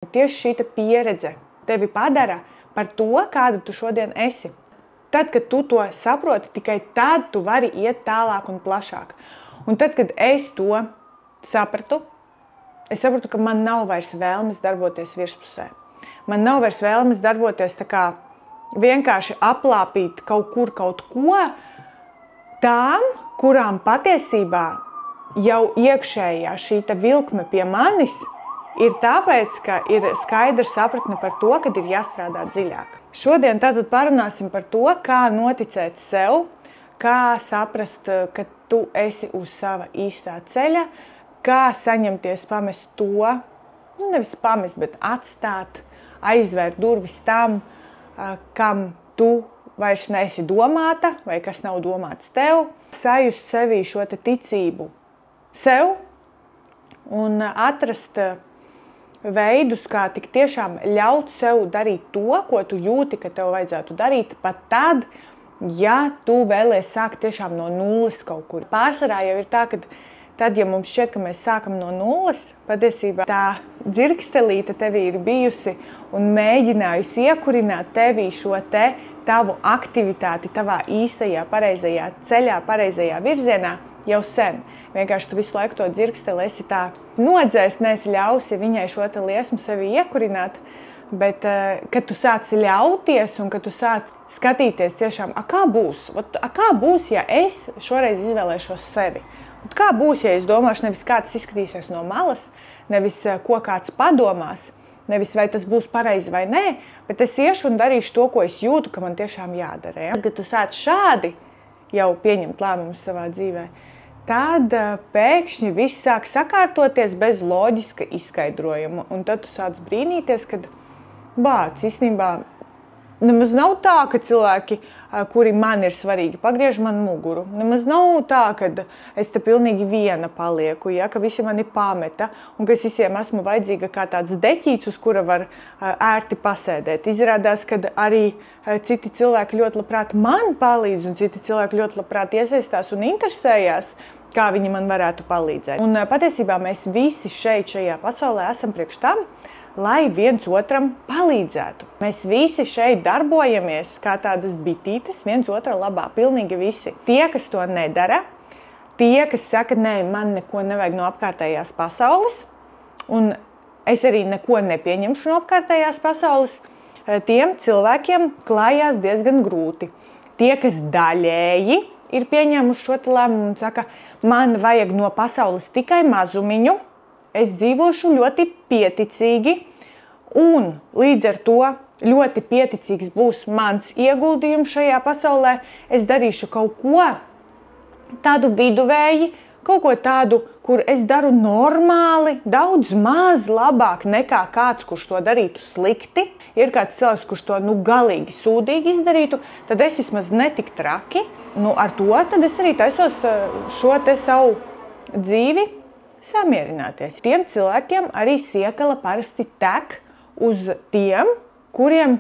Tieši šī pieredze tevi padara par to, kāda tu šodien esi. Tad, kad tu to saproti, tikai tad tu vari iet tālāk un plašāk. Un tad, kad es to sapratu, es sapratu, ka man nav vairs vēlmes darboties virspusē. Man nav vairs vēlmes darboties tā kā vienkārši aplāpīt kaut kur kaut ko tām, kurām patiesībā jau iekšējā šī vilkme pie manis ir tāpēc, ka ir skaidra sapratne par to, kad ir jāstrādā dziļāk. Šodien tātad parunāsim par to, kā noticēt sev, kā saprast, ka tu esi uz sava īstā ceļa, kā saņemties pamest to, nevis pamest, bet atstāt, aizvērt durvis tam, kam tu vairs neesi domāta vai kas nav domāts tev, sajust sevī šo ticību sev un atrast veidus, kā tik tiešām ļaut sev darīt to, ko tu jūti, ka tev vajadzētu darīt, pat tad, ja tu vēlies sākt tiešām no nulles kaut kur. Pārsvarā jau ir tā, ka tad, ja mums šķiet, ka mēs sākam no nulles, patiesībā tā dzirkstelīte tevī ir bijusi un mēģinājusi iekurināt tevī šo tavu aktivitāti tavā īstajā, pareizajā ceļā, pareizajā virzienā jau sen. Vienkārši tu visu laiku to dzirksteli esi tā nodzēst, neesi ļausi viņai šo liesmu sevi iekurināt, bet kad tu sāc ļauties un kad tu sāc skatīties tiešām, kā būs, ja es šoreiz izvēlēšos sevi? Kā būs, ja es domāšu nevis kā tas izskatīsies no malas, nevis ko kāds padomās, nevis vai tas būs pareizi vai nē, bet es iešu un darīšu to, ko es jūtu, ka man tiešām jādara. Ja? Kad tu sāc šādi jau pieņemt lēmumus savā dzīvē, tad pēkšņi viss sāk sakārtoties bez loģiska izskaidrojuma. Un tad tu sāc brīnīties, kad īstenībā nemaz nav tā, ka cilvēki, kuri man ir svarīgi, pagriež man muguru. Nemaz nav tā, ka es te pilnīgi viena palieku, ja, ka visi mani pameta un ka es visiem esmu vajadzīga kā tāds deķīts, uz kura var ērti pasēdēt. Izrādās, ka arī citi cilvēki ļoti labprāt man palīdz un citi cilvēki ļoti labprāt iesaistās un interesējās, kā viņi man varētu palīdzēt. Un patiesībā mēs visi šajā pasaulē esam priekš tam, lai viens otram palīdzētu. Mēs visi šeit darbojamies kā tādas bitītes, viens otra labā, pilnīgi visi. Tie, kas to nedara, tie, kas saka, nē, man neko nevajag no apkārtējās pasaules, un es arī neko nepieņemšu no apkārtējās pasaules, tiem cilvēkiem klājās diezgan grūti. Tie, kas daļēji ir pieņēmuši šo lēmumu un saka, man vajag no pasaules tikai mazumiņu, es dzīvošu ļoti pieticīgi un līdz ar to ļoti pieticīgs būs mans ieguldījums šajā pasaulē. Es darīšu kaut ko tādu viduvēji, kaut ko tādu, kur es daru normāli, daudz maz labāk nekā kāds, kurš to darītu slikti. Ir kāds cilvēks, kurš to galīgi sūdīgi izdarītu, tad es vismaz netik traki. Ar to tad es arī taisos šo savu dzīvi samierināties. Tiem cilvēkiem arī siekala parasti tek uz tiem, kuriem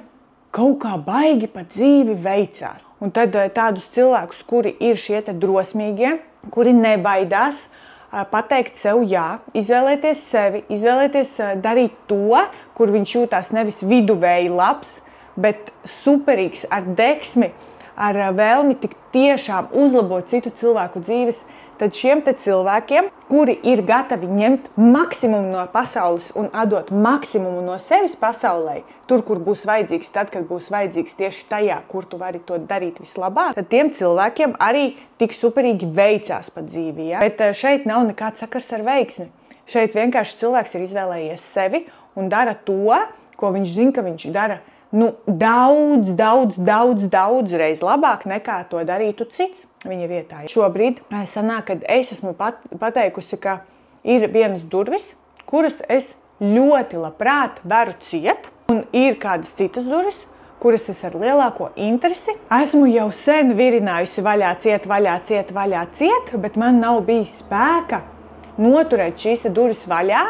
kaut kā baigi pa dzīvi veicās. Un tad tādus cilvēkus, kuri ir šie drosmīgie, kuri nebaidās pateikt sev jā, izvēlēties sevi, izvēlēties darīt to, kur viņš jūtās nevis viduvēji labs, bet superīgs ar deksmi, ar vēlmi tik tiešām uzlabot citu cilvēku dzīves, tad šiem cilvēkiem, kuri ir gatavi ņemt maksimumu no pasaules un atdot maksimumu no sevis pasaulē, tur, kur būs vajadzīgs, tad, kad būs vajadzīgs tieši tajā, kur tu vari to darīt vislabāk, tad tiem cilvēkiem arī tik superīgi veicās pa dzīvi. Ja? Bet šeit nav nekāds sakars ar veiksmi. Šeit vienkārši cilvēks ir izvēlējies sevi un dara to, ko viņš zina, ka viņš dara daudz reiz labāk nekā to darītu cits viņa vietā. Šobrīd sanāk, kad es esmu pateikusi, ka ir vienas durvis, kuras es ļoti labprāt varu ciet, un ir kādas citas durvis, kuras es ar lielāko interesi esmu jau sen virinājusi vaļā ciet, bet man nav bijis spēka noturēt šīs durvis vaļā,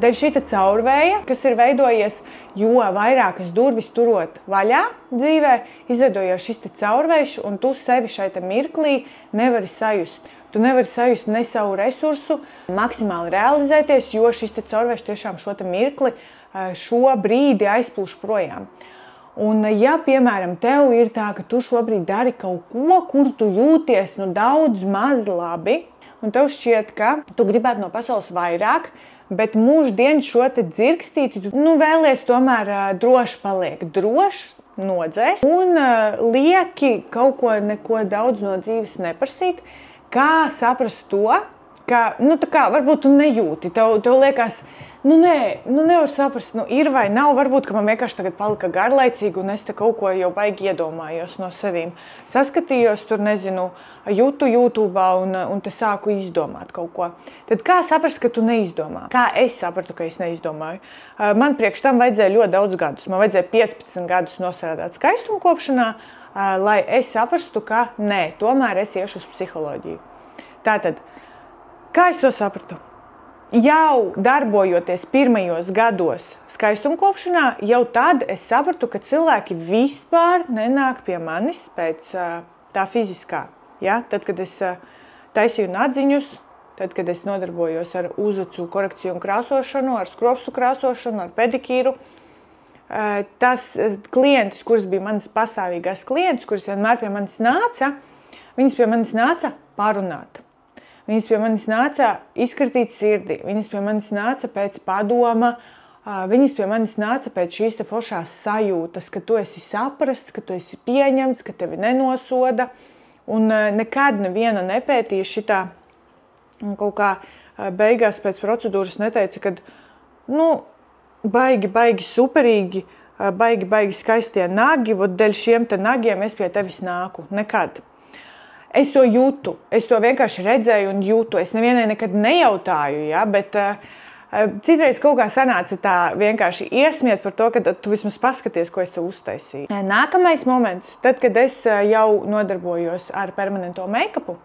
dēļ šī caurvēja, kas ir veidojies, jo vairākas durvis turot vaļā dzīvē, izveidojās šis caurvējš, un tu sevi šai mirklī nevari sajust. tu nevari sajust ne savu resursu, maksimāli realizēties, jo šis te caurvējš tiešām šo te mirkli, šo brīdi aizplūš projām. Un, ja, piemēram, tev ir tā, ka tu šobrīd dari kaut ko, kur tu jūties daudz maz labi, un tev šķiet, ka tu gribētu no pasaules vairāk, bet mūždien šo te dzirkstīti tu vēlies tomēr droši paliek. Droši nodzēs un lieki kaut ko neko daudz no dzīves neprasīt. Kā saprast to, ka, tā kā varbūt tu nejūti, tev liekas, nevar saprast, ir vai nav, varbūt, ka man vienkārši tagad palika garlaicīgi un es te kaut ko jau baigi iedomājos no sevīm. Saskatījos tur, nezinu, jūtu YouTube'ā un te sāku izdomāt kaut ko. Tad kā saprast, ka tu neizdomā? Kā es sapratu, ka es neizdomāju? Man priekš tam vajadzēja ļoti daudz gadus. Man vajadzēja 15 gadus nostrādāt skaistumkopšanā, lai es saprastu, ka nē, tomēr es iešu uz psiholoģiju. Tātad, kā es to sapratu? Jau darbojoties pirmajos gados skaistumkopšanā, jau tad es sapratu, ka cilvēki vispār nenāk pie manis pēc tā fiziskā. Ja? Tad, kad es taisīju nadziņus, tad, kad es nodarbojos ar uzacu korekciju un krāsošanu, ar skropstu krāsošanu, ar pedikīru, tas klientis, kuras bija manas pastāvīgās klientis, kuras vienmēr pie manis nāca, viņas pie manis nāca parunāt. Viņas pie manis nāca izkartīt sirdi, viņas pie manis nāca pēc padoma, viņas pie manis nāca pēc šīs te foršās sajūtas, ka tu esi saprasts, ka tu esi pieņemts, ka tevi nenosoda. Un nekad neviena nepētīja šitā, un kaut kā beigās pēc procedūras neteica, ka, baigi superīgi, baigi skaistie nagi, vot dēļ šiem te nagiem es pie tevis nāku. Nekad. Es to jūtu, es to vienkārši redzēju un jūtu. Es nevienai nekad nejautāju, ja, bet citreiz kaut kā sanāca tā vienkārši iesmiet par to, ka tu vismaz paskaties, ko es tev uztaisīju. Nākamais moments, tad, kad es jau nodarbojos ar permanento make-upu,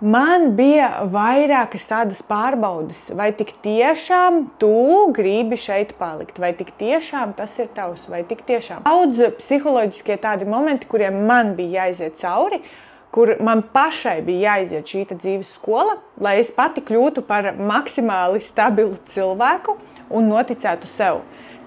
man bija vairākas tādas pārbaudes, vai tik tiešām tu gribi šeit palikt, vai tik tiešām tas ir tavs, vai tik tiešām. Daudz psiholoģiskie tādi momenti, kuriem man bija jāiziet cauri, kur man pašai bija jāiziet šī dzīves skola, lai es pati kļūtu par maksimāli stabilu cilvēku un noticētu sev.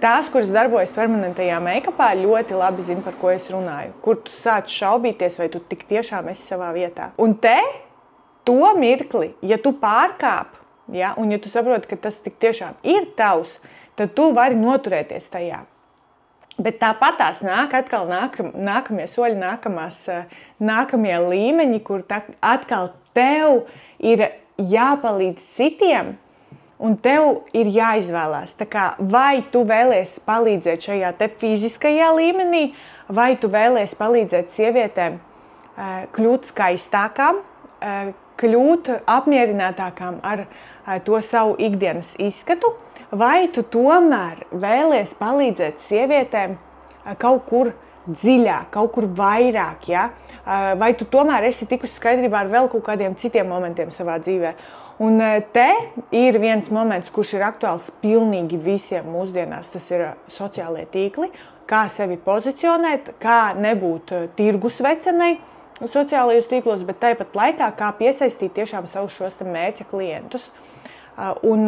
Tās, kuras darbojas permanentajā make-upā, ļoti labi zina, par ko es runāju. Kur tu sāc šaubīties, vai tu tik tiešām esi savā vietā. Un to mirkli, ja tu pārkāp, ja, un ja tu saproti, ka tas tik tiešām ir tavs, tad tu vari noturēties tajā. Bet tāpatās nāk atkal nākamie soļi, nākamie līmeņi, kur atkal tev ir jāpalīdz citiem un tev ir jāizvēlās. Tā kā vai tu vēlies palīdzēt šajā te fiziskajā līmenī, vai tu vēlies palīdzēt sievietēm kļūt skaistākām, kļūt apmierinātākām ar to savu ikdienas izskatu, vai tu tomēr vēlies palīdzēt sievietēm kaut kur dziļāk, kaut kur vairāk, ja? Vai tu tomēr esi tikusi skaidrībā ar vēl kaut kādiem citiem momentiem savā dzīvē. Un te ir viens moments, kurš ir aktuāls pilnīgi visiem mūsdienās, tas ir sociālie tīkli, kā sevi pozicionēt, kā nebūt tirgus vecenei sociālajos tīklos, bet tāpat laikā kā piesaistīt tiešām savus šos mērķa klientus. Un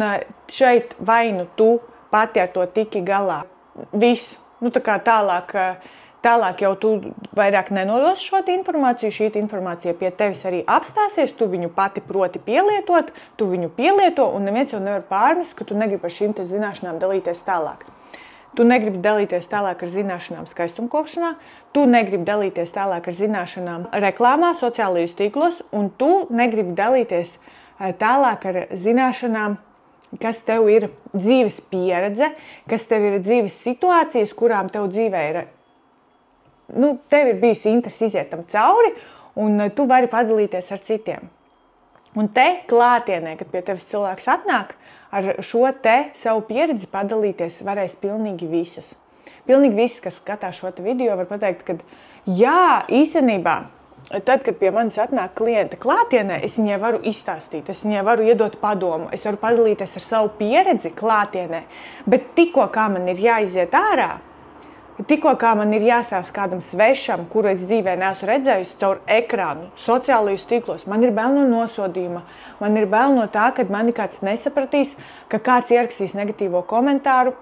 šeit vai nu tu pati ar to tiki galā. Viss. Tā kā tālāk jau tu vairāk nenodos šo informāciju, šī informācija pie tevis arī apstāsies, tu viņu pati proti pielietot, tu viņu pielieto un neviens jau nevar pārmest, ka tu negribi ar šīm te zināšanām dalīties tālāk. Tu negribi dalīties tālāk ar zināšanām skaistumkopšanā, tu negribi dalīties tālāk ar zināšanām reklāmā, sociālajos tīklos, un tu negribi dalīties tālāk ar zināšanām, kas tev ir dzīves pieredze, kas tev ir dzīves situācijas, kurām tev dzīvē ir, tev ir bijusi interesi iziet tam cauri, un tu vari padalīties ar citiem. Un te klātienē, kad pie tevis cilvēks atnāk, ar šo te savu pieredzi padalīties varēs pilnīgi visas. Pilnīgi visas, kas skatās šo te video, var pateikt, ka jā, īstenībā, tad, kad pie manis atnāk klienta klātienē, es viņai varu izstāstīt, es viņai varu iedot padomu, es varu padalīties ar savu pieredzi klātienē, bet tikko kā man ir jāiziet ārā, Tikko kā man ir jāsās kādam svešam, kuru es dzīvē neesmu redzējusi caur ekrānu, sociālajos tīklos, man ir bail no nosodījuma, man ir bail no tā, ka mani kāds nesapratīs, ka kāds ierakstīs negatīvo komentāru.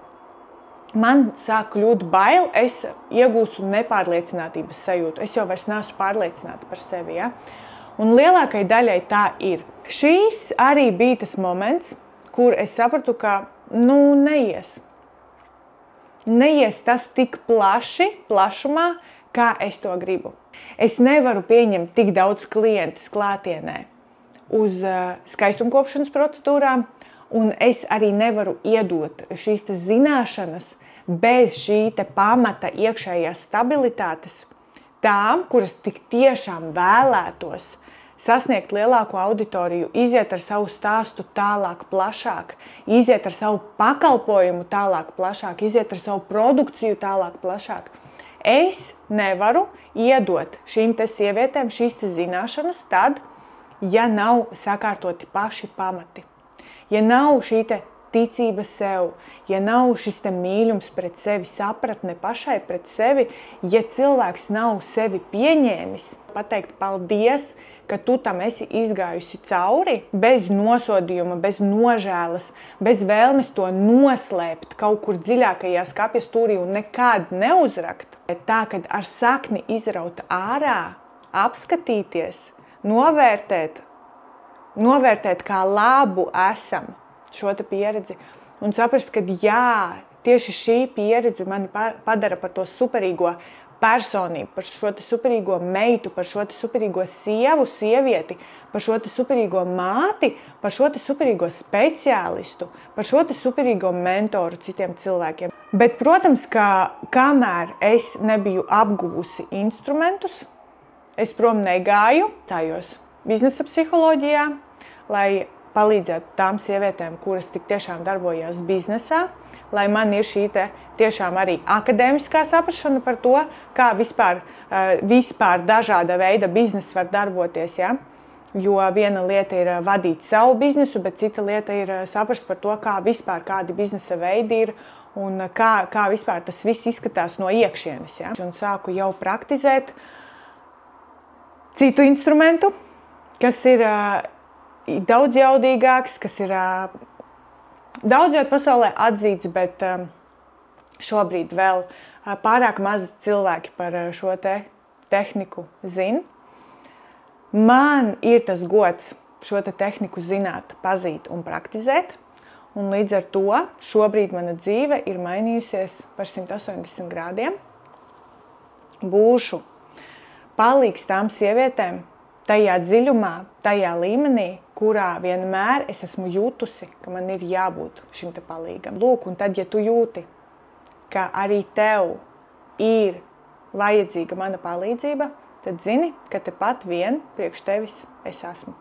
Man sāk kļūt bail, es iegūstu nepārliecinātības sajūtu. Es jau vairs neesmu pārliecināta par sevi. Ja? Un lielākai daļai tā ir. Šīs arī bija tas moments, kur es sapratu, ka neies. Neies tas tik plašumā, kā es to gribu. Es nevaru pieņemt tik daudz klientus klātienē uz skaistumkopšanas procedūrām, un es arī nevaru iedot šīs zināšanas bez šī pamata iekšējās stabilitātes tām, kuras tik tiešām vēlētos sasniegt lielāku auditoriju, iziet ar savu stāstu tālāk, plašāk, iziet ar savu pakalpojumu tālāk, plašāk, iziet ar savu produkciju tālāk, plašāk. Es nevaru iedot šīm sievietēm šīs zināšanas tad, ja nav sakārtoti paši pamati. Ja nav šī ticība sev, ja nav šis mīlums pret sevi, sapratne pašai pret sevi, ja cilvēks nav sevi pieņēmis, pateikt paldies, ka tu tam esi izgājusi cauri, bez nosodījuma, bez nožēlas, bez vēlmes to noslēpt kaut kur dziļākajā skapja stūrī un nekad neuzrakt. Tā, kad ar sakni izrauta ārā, apskatīties, novērtēt, kā labu esam šo pieredzi un saprast, ka jā, tieši šī pieredze mani padara par to superīgo personību, par šo superīgo meitu, par šo superīgo sievieti, par šo superīgo māti, par šo superīgo speciālistu, par šo superīgo mentoru citiem cilvēkiem. Bet, protams, ka kamēr es nebiju apguvusi instrumentus, es prom negāju, stājos biznesa psiholoģijā, lai palīdzētu tām sievietēm, kuras tik tiešām darbojās biznesā, lai man ir šī tiešām arī akadēmiskā saprašana par to, kā vispār dažāda veida biznesa var darboties. Ja? Jo viena lieta ir vadīt savu biznesu, bet cita lieta ir saprast par to, kā vispār kādi biznesa veidi ir un kā vispār tas viss izskatās no iekšienes. Ja? Un sāku jau praktizēt citu instrumentu, kas ir daudz jaudīgāks, kas ir daudz jau pasaulē atzīts, bet šobrīd vēl pārāk maz cilvēki par šo tehniku zina. Man ir tas gods šo tehniku zināt, pazīt un praktizēt, un līdz ar to šobrīd mana dzīve ir mainījusies par 180 grādiem. Būšu palīgs tām sievietēm tajā dziļumā, tajā līmenī, kurā vienmēr es esmu jutusi, ka man ir jābūt šim palīgam. Lūk, un tad, ja tu jūti, ka arī tev ir vajadzīga mana palīdzība, tad zini, ka tepat vien priekš tevis es esmu.